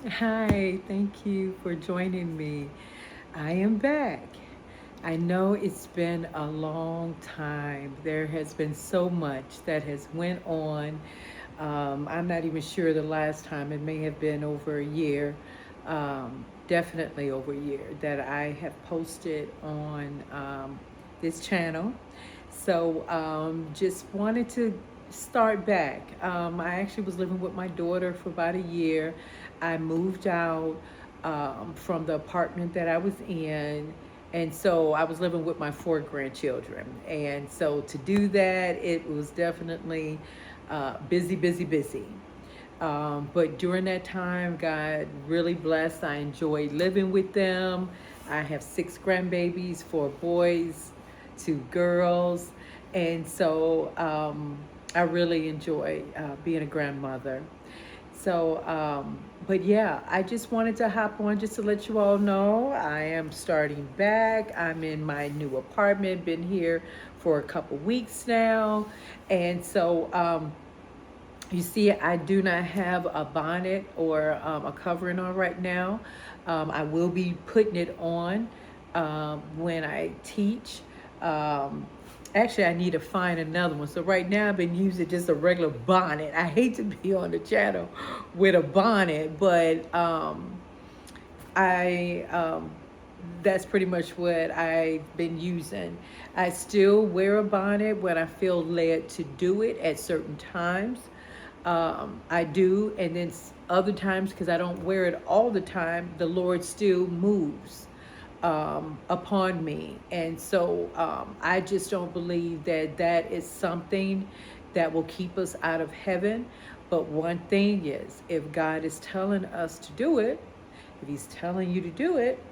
Hi, thank you for joining me. I am back. I know it's been a long time. There has been so much that has went on. I'm not even sure the last time. It may have been over a year, definitely over a year, that I have posted on this channel. So just wanted to start back. I actually was living with my daughter for about a year. I moved out from the apartment that I was in. And so I was living with my four grandchildren. And so to do that, it was definitely busy, busy, busy. But during that time, God really blessed. I enjoyed living with them. I have six grandbabies, four boys, two girls. And so I really enjoy being a grandmother. So, but yeah, I just wanted to hop on just to let you all know I am starting back. I'm in my new apartment, been here for a couple weeks now. And so, you see, I do not have a bonnet or a covering on right now. I will be putting it on when I teach. Um, Actually, I need to find another one. So right now I've been using just a regular bonnet. I hate to be on the channel with a bonnet, but I that's pretty much what I've been using. I still wear a bonnet when I feel led to do it at certain times. I do, and then other times, because I don't wear it all the time, the Lord still moves upon me. And so I just don't believe that that is something that will keep us out of heaven. But one thing is, if God is telling us to do it, if He's telling you to do it,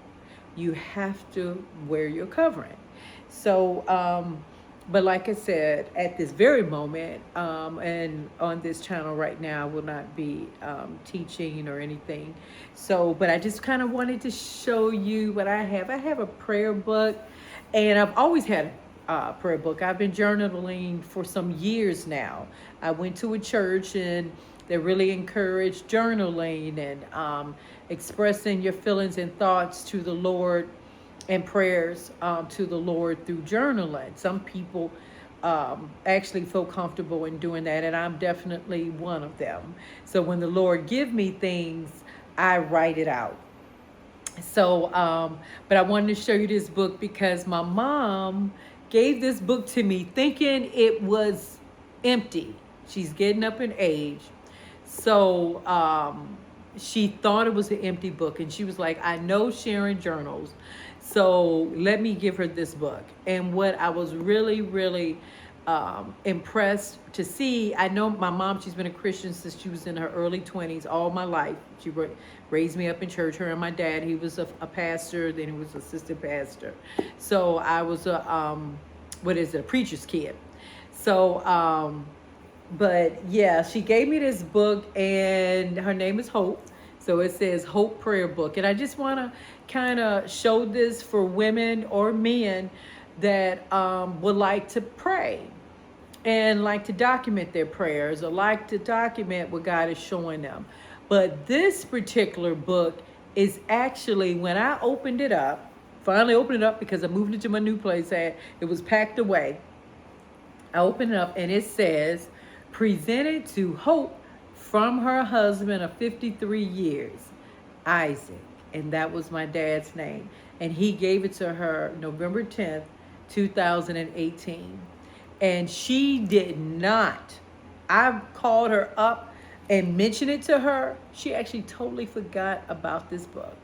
you have to wear your covering. So, but like I said, at this very moment, and on this channel right now, I will not be teaching or anything. So, but I just kind of wanted to show you what I have. I have a prayer book, and I've always had a prayer book. I've been journaling for some years now. I went to a church and they really encourage journaling and expressing your feelings and thoughts to the Lord and prayers to the Lord through journaling. Some people actually feel comfortable in doing that, and I'm definitely one of them. So when the Lord give me things, I write it out. So, but I wanted to show you this book because my mom gave this book to me thinking it was empty. She's getting up in age. So, she thought it was an empty book, and she was like, I know Sharon journals, so let me give her this book. And what I was really, really impressed to see, I know my mom, she's been a Christian since she was in her early 20s, all my life. She raised me up in church. Her and my dad, he was a pastor, then he was assistant pastor. So I was a preacher's kid. So, but yeah, she gave me this book, and her name is Hope. So it says Hope Prayer Book. And I just want to kind of show this for women or men that would like to pray and like to document their prayers or like to document what God is showing them. But this particular book is actually, when I opened it up, finally opened it up because I moved into my new place, it was packed away. I open it up and it says, presented to Hope from her husband of 53 years, Isaac. And that was my dad's name. And he gave it to her November 10th, 2018. And she did not. I called her up and mentioned it to her. She actually totally forgot about this book.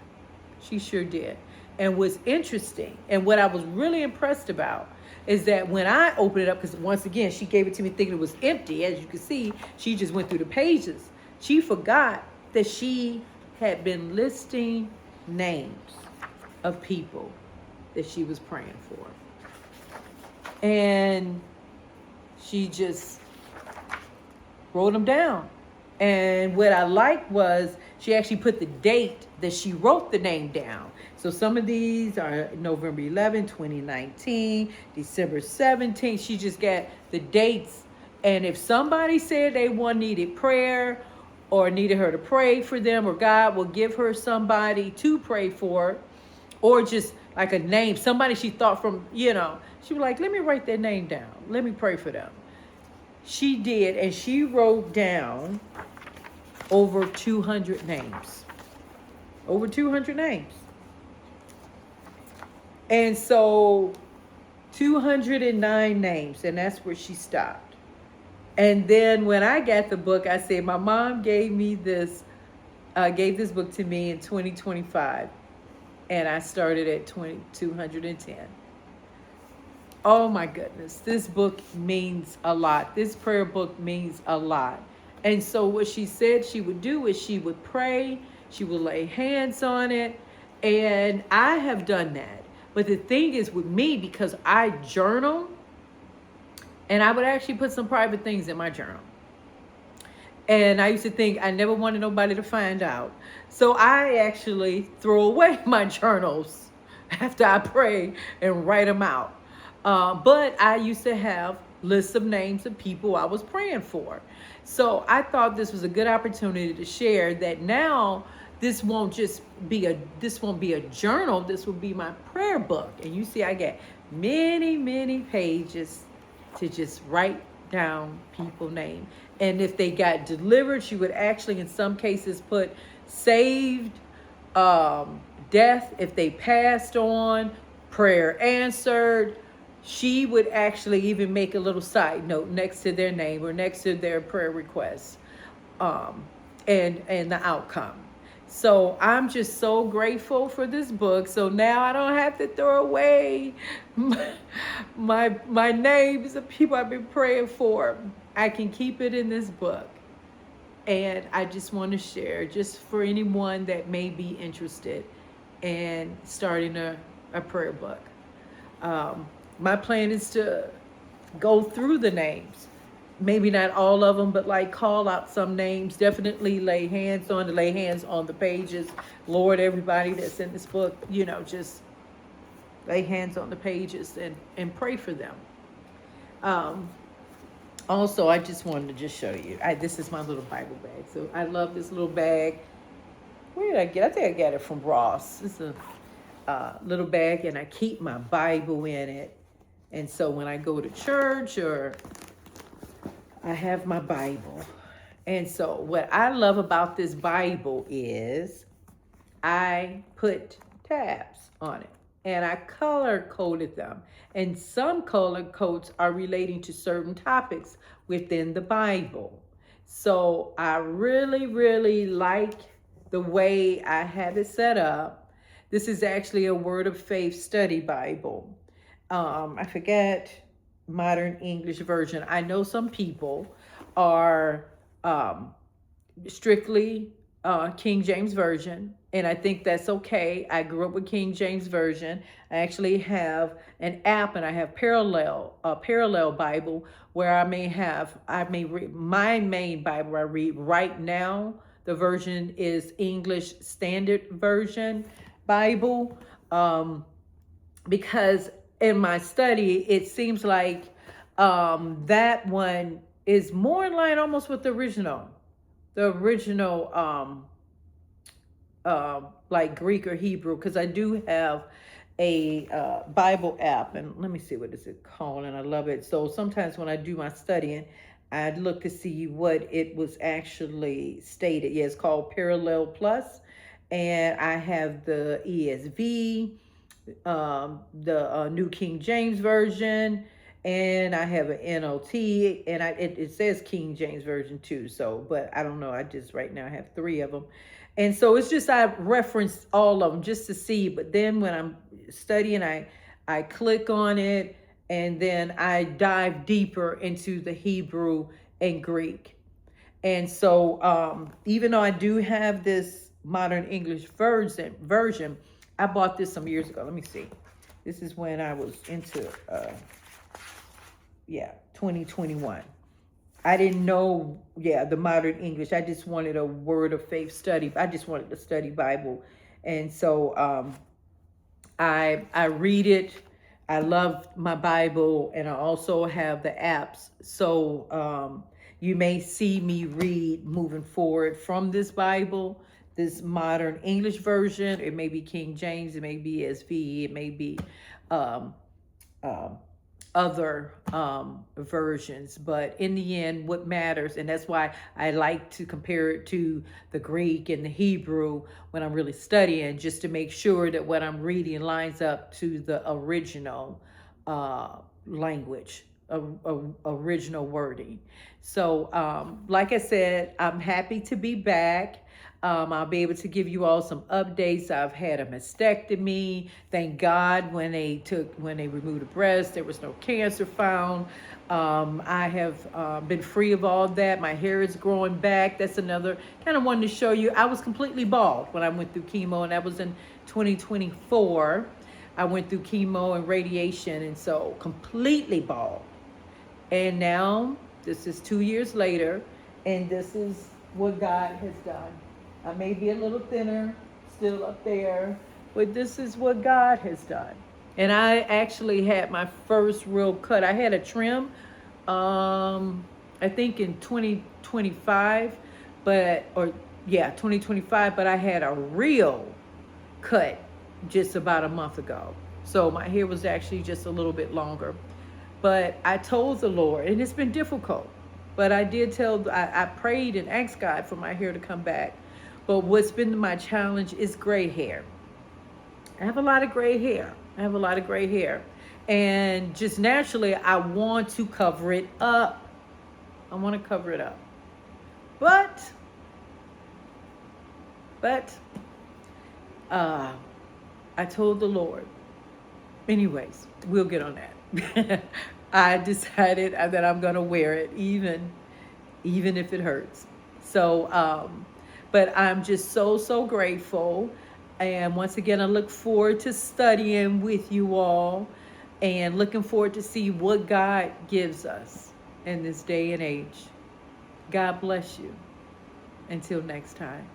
She sure did. And what's interesting, and what I was really impressed about, is that when I opened it up, because once again, she gave it to me thinking it was empty. As you can see, she just went through the pages. She forgot that she had been listing names of people that she was praying for. And she just wrote them down. And what I liked was she actually put the date that she wrote the name down. So some of these are November 11, 2019, December 17th. She just got the dates. And if somebody said they needed prayer or needed her to pray for them, or God will give her somebody to pray for, or just like a name, somebody she thought from, she was like, let me write their name down. Let me pray for them. She did, and she wrote down over 200 names. Over 200 names. And so 209 names, and that's where she stopped. And then when I got the book, I said, my mom gave this book to me in 2025, and I started at 210. Oh my goodness, this book means a lot. This prayer book means a lot. And so what she said she would do is she would pray, she would lay hands on it, and I have done that. But the thing is with me, because I journal, and I would actually put some private things in my journal. And I used to think I never wanted nobody to find out. So I actually throw away my journals after I pray and write them out. But I used to have lists of names of people I was praying for. So I thought this was a good opportunity to share that now this won't be a journal. This will be my prayer book. And you see, I get many, many pages to just write down people's name. And if they got delivered, she would actually, in some cases, put saved, death, if they passed on, prayer answered. She would actually even make a little side note next to their name or next to their prayer request, and the outcome. So I'm just so grateful for this book. So now I don't have to throw away my names of people I've been praying for. I can keep it in this book. And I just want to share, just for anyone that may be interested in starting a prayer book. My plan is to go through the names. Maybe not all of them, but like call out some names. Definitely lay hands on the pages. Lord, everybody that's in this book, just lay hands on the pages and pray for them. Also, I just wanted to show you. This is my little Bible bag. So I love this little bag. Where did I get it? I think I got it from Ross. It's a little bag, and I keep my Bible in it. And so when I go to church, or I have my Bible. And so what I love about this Bible is I put tabs on it, and I color coded them. And some color codes are relating to certain topics within the Bible. So I really, really like the way I have it set up. This is actually a Word of Faith study Bible. I forget Modern English Version. I know some people are strictly King James Version, and I think that's okay. I grew up with King James Version. I actually have an app, and I have Parallel Bible, where I may read my main Bible I read right now. The version is English Standard Version Bible, because in my study, it seems like that one is more in line almost with the original. Like Greek or Hebrew, because I do have a Bible app, and let me see, what is it called, and I love it. So sometimes when I do my studying, I look to see what it was actually stated. Yeah, it's called Parallel Plus, and I have the ESV, the New King James Version, and I have an NLT, and it says King James Version too. So, but I don't know. I just right now have 3 of them, and so it's just I reference all of them just to see. But then when I'm studying, I click on it, and then I dive deeper into the Hebrew and Greek. And so even though I do have this Modern English version, I bought this some years ago. Let me see. This is when I was into 2021. I didn't know, the Modern English. I just wanted a Word of Faith study. I just wanted to study Bible. And so I read it. I love my Bible, and I also have the apps. So You may see me read moving forward from this Bible, this modern English version. It may be King James, it may be ESV, it may be um, um, other versions, but in the end, what matters, and that's why I like to compare it to the Greek and the Hebrew when I'm really studying, just to make sure that what I'm reading lines up to the original language, original wording. So, like I said, I'm happy to be back. I'll be able to give you all some updates. I've had a mastectomy. Thank God when they removed the breast, there was no cancer found. I have been free of all that. My hair is growing back. That's another kind of wanted to show you. I was completely bald when I went through chemo, and that was in 2024. I went through chemo and radiation, and so completely bald. And now this is 2 years later, and this is what God has done. I may be a little thinner, still up there, but this is what God has done. And I actually had my first real cut. I had a trim, I think in 2025, 2025, but I had a real cut just about a month ago. So my hair was actually just a little bit longer. But I told the Lord, and it's been difficult, but I prayed and asked God for my hair to come back. But what's been my challenge is gray hair. I have a lot of gray hair. And just naturally, I want to cover it up. But I told the Lord, anyways, we'll get on that. I decided that I'm going to wear it even if it hurts. So, but I'm just so grateful. And once again, I look forward to studying with you all and looking forward to see what God gives us in this day and age. God bless you. Until next time.